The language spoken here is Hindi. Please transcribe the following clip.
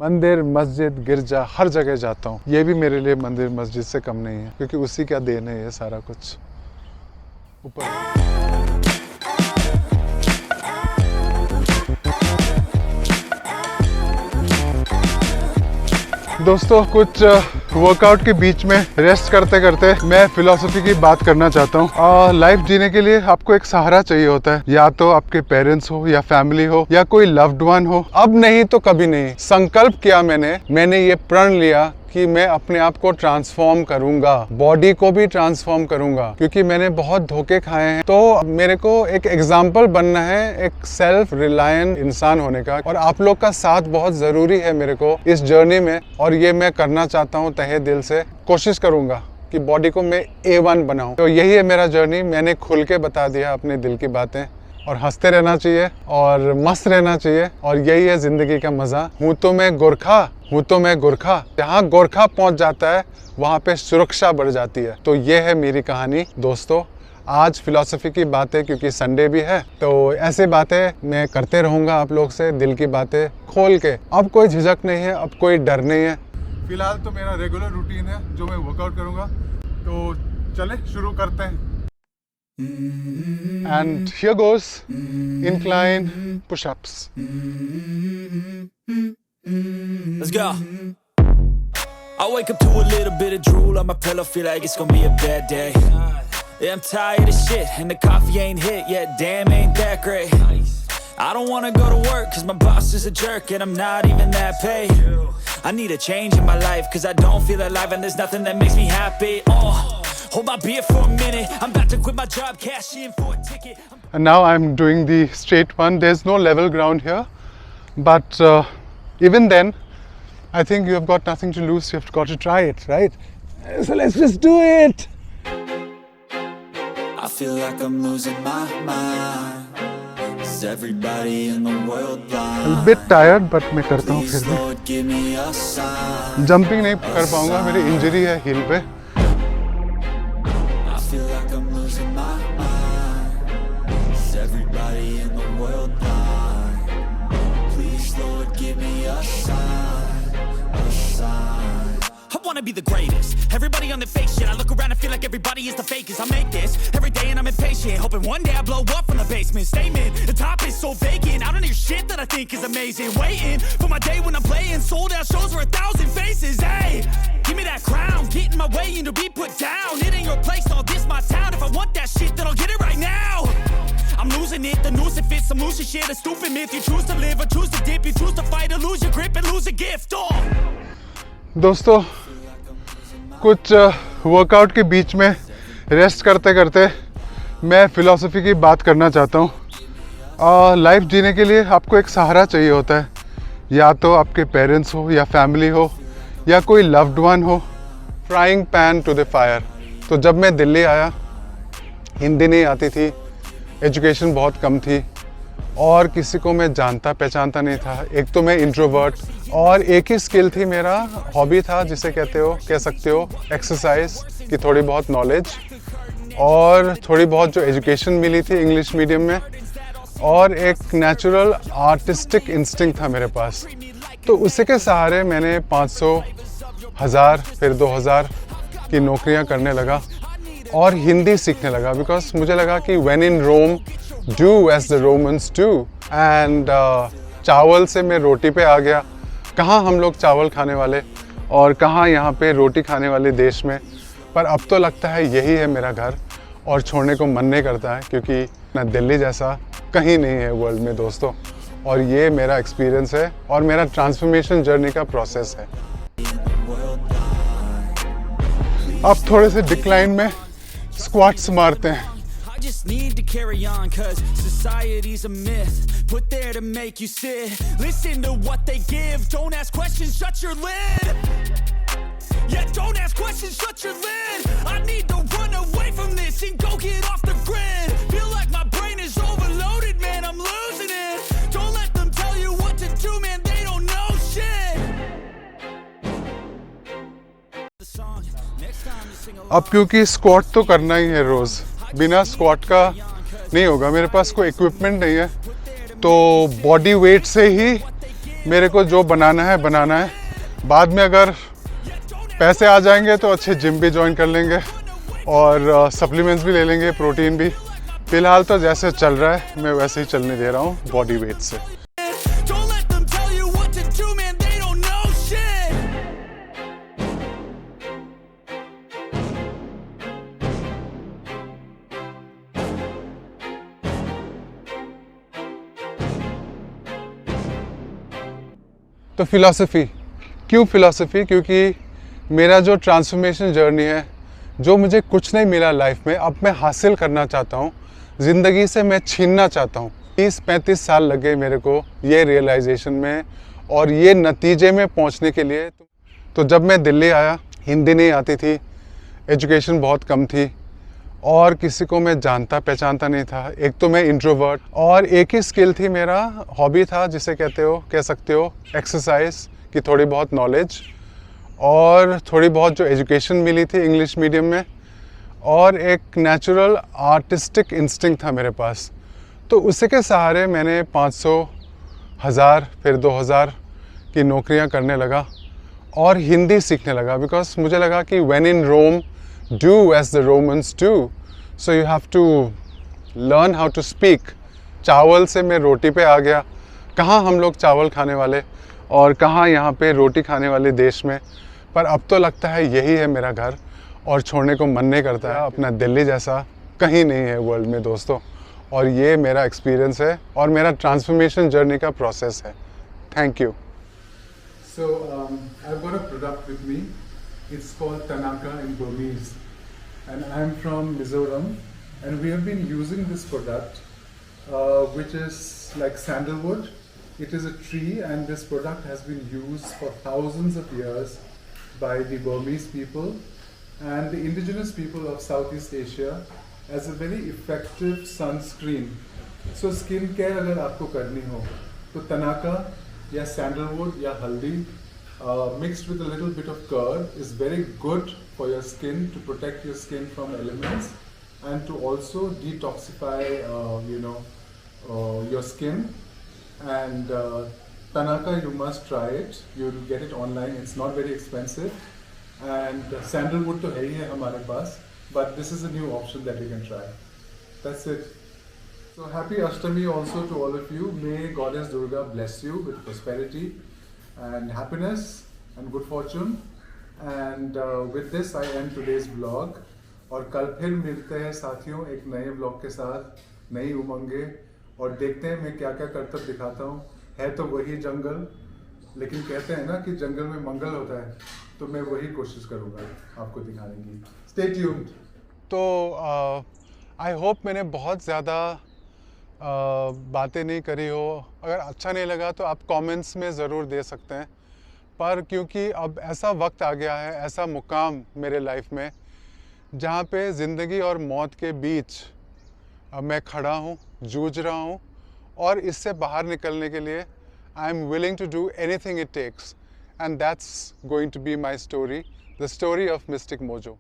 मंदिर, मस्जिद, गिरजा हर जगह जाता हूँ। ये भी मेरे लिए मंदिर मस्जिद से कम नहीं है, क्योंकि उसी का देन है ये सारा कुछ। ऊपर दोस्तों, कुछ वर्कआउट के बीच में रेस्ट करते करते मैं फिलॉसफी की बात करना चाहता हूँ। लाइफ जीने के लिए आपको एक सहारा चाहिए होता है, या तो आपके पेरेंट्स हो, या फैमिली हो, या कोई लव्ड वन हो। अब नहीं तो कभी नहीं। संकल्प किया मैंने ये प्रण लिया कि मैं अपने आप को ट्रांसफॉर्म करूंगा, बॉडी को भी ट्रांसफॉर्म करूंगा, क्योंकि मैंने बहुत धोखे खाए हैं। तो मेरे को एक एग्जाम्पल बनना है, एक सेल्फ रिलायंट इंसान होने का, और आप लोग का साथ बहुत जरूरी है मेरे को इस जर्नी में। और ये मैं करना चाहता हूँ तहे दिल से। कोशिश करूंगा कि बॉडी को मैं A1 बनाऊं। तो यही है मेरा जर्नी। मैंने खुल के बता दिया अपने दिल की बातें, और हंसते रहना चाहिए और मस्त रहना चाहिए, और यही है जिंदगी का मजा। हूँ तो मैं गोरखा। जहाँ गोरखा पहुँच जाता है वहाँ पे सुरक्षा बढ़ जाती है। तो ये है मेरी कहानी दोस्तों। आज फिलॉसफी की बातें, क्योंकि संडे भी है, तो ऐसे बातें मैं करते रहूँगा आप लोग से, दिल की बातें खोल के। अब कोई झिझक नहीं है, अब कोई डर नहीं है। फिलहाल तो मेरा रेगुलर रूटीन है जो मैं वर्कआउट करूँगा। तो चले शुरू करते हैं। And here goes incline push-ups. Let's go. I wake up to a little bit of drool on my pillow, feel like it's gonna be a bad day. Yeah, I'm tired of shit and the coffee ain't hit yet, damn ain't that great. I don't wanna go to work cause my boss is a jerk and I'm not even that paid. I need a change in my life cause I don't feel alive and there's nothing that makes me happy. Hold my beer for a minute, I'm about to quit my job, cash in for a ticket. And now I'm doing the straight one. There's no level ground here, but even then I think you have got nothing to lose. You have got to try it, right? So let's just do it. I feel like I'm losing my mind. Is everybody in the world blind? A bit tired, but मैं करता हूँ फिर भी। Lord, give me a sign. Jumping नहीं कर पाऊंगा, मेरी इंजरी है हील पे। I feel like I'm losing my mind. Is everybody in the world blind? Please, Lord, give me a sign, a sign. I wanna be the greatest. Everybody on their fake shit. I look around and feel like everybody is the fakest. I make this every day and I'm impatient, hoping one day I blow up from the basement. Statement, the top is so vacant. I don't hear shit that I think is amazing. Waiting for my day when I'm playing sold out shows for 1,000 faces. Hey, give me that crown, get in my way and to be put down. It ain't your place, all this my town. If I want that shit, then I'll get it right now. I'm losing it, the noose it fits. I'm losing shit, a stupid myth. You choose to live or choose to dip. You choose to fight or lose your grip and lose a gift. दोस्तों, कुछ वर्कआउट के बीच में रेस्ट करते करते मैं फिलॉसफी की बात करना चाहता हूँ। लाइफ जीने के लिए आपको एक सहारा चाहिए होता है, या तो आपके पेरेंट्स हो, या फैमिली हो, या कोई लव्ड वन हो। Frying pan to the fire. तो जब मैं दिल्ली आया, हिंदी नहीं आती थी, एजुकेशन बहुत कम थी, और किसी को मैं जानता पहचानता नहीं था। एक तो मैं इंट्रोवर्ट, और एक ही स्किल थी, मेरा हॉबी था जिसे कह सकते हो एक्सरसाइज की थोड़ी बहुत नॉलेज, और थोड़ी बहुत जो एजुकेशन मिली थी इंग्लिश मीडियम में, और एक नेचुरल आर्टिस्टिक इंस्टिंक्ट था मेरे पास। तो उसी के सहारे मैंने 500, 1000, फिर 2000 की नौकरियां करने लगा और हिंदी सीखने लगा। बिकॉज मुझे लगा कि when in Rome do as the Romans do. And चावल से मैं रोटी पे आ गया। कहाँ हम लोग चावल खाने वाले, और कहाँ यहाँ पे रोटी खाने वाले देश में। पर अब तो लगता है यही है मेरा घर, और छोड़ने को मन नहीं करता है, क्योंकि ना दिल्ली जैसा कहीं नहीं है वर्ल्ड में दोस्तों। और ये मेरा एक्सपीरियंस है और मेरा ट्रांसफॉर्मेशन जर्नी का प्रोसेस है। अब थोड़े से डिक्लाइन में स्क्वाट्स मारते हैं। I just need to carry on cause society's a myth put there to make you sit. Listen to what they give, don't ask questions, shut your lid. Yeah, don't ask questions, shut your lid. I need to run away from this and go get off the grid. Feel like my brain is overloaded, man, I'm losing it. Don't let them tell you what to do, man, they don't know shit. The song, next time you sing along. अब क्योंकि स्क्वाट तो करना ही है रोज़, बिना स्क्वाट का नहीं होगा। मेरे पास कोई इक्विपमेंट नहीं है, तो बॉडी वेट से ही मेरे को जो बनाना है बनाना है, बाद में अगर पैसे आ जाएंगे तो अच्छे जिम भी ज्वाइन कर लेंगे और सप्लीमेंट्स भी ले लेंगे, प्रोटीन भी। फ़िलहाल तो जैसे चल रहा है मैं वैसे ही चलने दे रहा हूँ बॉडी वेट से। Don't let them tell you what to do, man, they don't know shit. तो फ़िलॉसफी, क्यों फ़िलॉसफी? क्योंकि मेरा जो ट्रांसफॉर्मेशन जर्नी है, जो मुझे कुछ नहीं मिला लाइफ में, अब मैं हासिल करना चाहता हूँ, ज़िंदगी से मैं छीनना चाहता हूँ। 30-35 साल लगे मेरे को ये रियलाइजेशन में और ये नतीजे में पहुँचने के लिए। तो जब मैं दिल्ली आया, हिंदी नहीं आती थी, एजुकेशन बहुत कम थी और किसी को मैं जानता पहचानता नहीं था। एक तो मैं इंट्रोवर्ट, और एक ही स्किल थी, मेरा हॉबी था जिसे कह सकते हो एक्सरसाइज की थोड़ी बहुत नॉलेज, और थोड़ी बहुत जो एजुकेशन मिली थी इंग्लिश मीडियम में, और एक नेचुरल आर्टिस्टिक इंस्टिंक्ट था मेरे पास। तो उसी के सहारे मैंने 500, 1000 फिर 2000 की नौकरियां करने लगा और हिंदी सीखने लगा। बिकॉज मुझे लगा कि when in Rome do as the Romans do, so you have to learn how to speak. चावल से मैं रोटी पे आ गया। कहाँ हम लोग चावल खाने वाले और कहाँ यहाँ पे रोटी खाने वाले देश में। पर अब तो लगता है यही है मेरा घर और छोड़ने को मन नहीं करता है। अपना दिल्ली जैसा कहीं नहीं है वर्ल्ड में दोस्तों। और ये मेरा एक्सपीरियंस है और मेरा ट्रांसफॉर्मेशन जर्नी का प्रोसेस है। Thank you. So I've got a product with me. It's called Tanaka in Burmese, and I'm from Mizoram, and we have been using this product, which is like sandalwood. It is a tree, and this product has been used for thousands of years by the Burmese people and the indigenous people of Southeast Asia as a very effective sunscreen. So skin care अगर आपको करनी हो तो Tanaka या sandalwood या हल्दी mixed with a little bit of curd is very good for your skin, to protect your skin from elements and to also detoxify your skin. And Tanaka, you must try it. You'll get it online. It's not very expensive. And sandalwood तो है ही है हमारे पास, but this is a new option that you can try. That's it. So happy Ashtami also to all of you. May Goddess Durga bless you with prosperity and happiness and good fortune. And with this I end today's vlog. और कल फिर मिलते हैं साथियों एक नए vlog के साथ, नई उमंगे, और देखते हैं मैं क्या क्या करतब दिखाता हूँ। है तो वही जंगल, लेकिन कहते हैं ना कि जंगल में मंगल होता है, तो मैं वही कोशिश करूँगा आपको दिखाने की। Stay tuned. तो आई होप मैंने बहुत ज़्यादा बातें नहीं करी हो। अगर अच्छा नहीं लगा तो आप कमेंट्स में ज़रूर दे सकते हैं। पर क्योंकि अब ऐसा वक्त आ गया है, ऐसा मुकाम मेरे लाइफ में जहाँ पे ज़िंदगी और मौत के बीच अब मैं खड़ा हूँ, जूझ रहा हूँ, और इससे बाहर निकलने के लिए I am willing to do anything it takes, and that's going to be my story, the story of mystic mojo.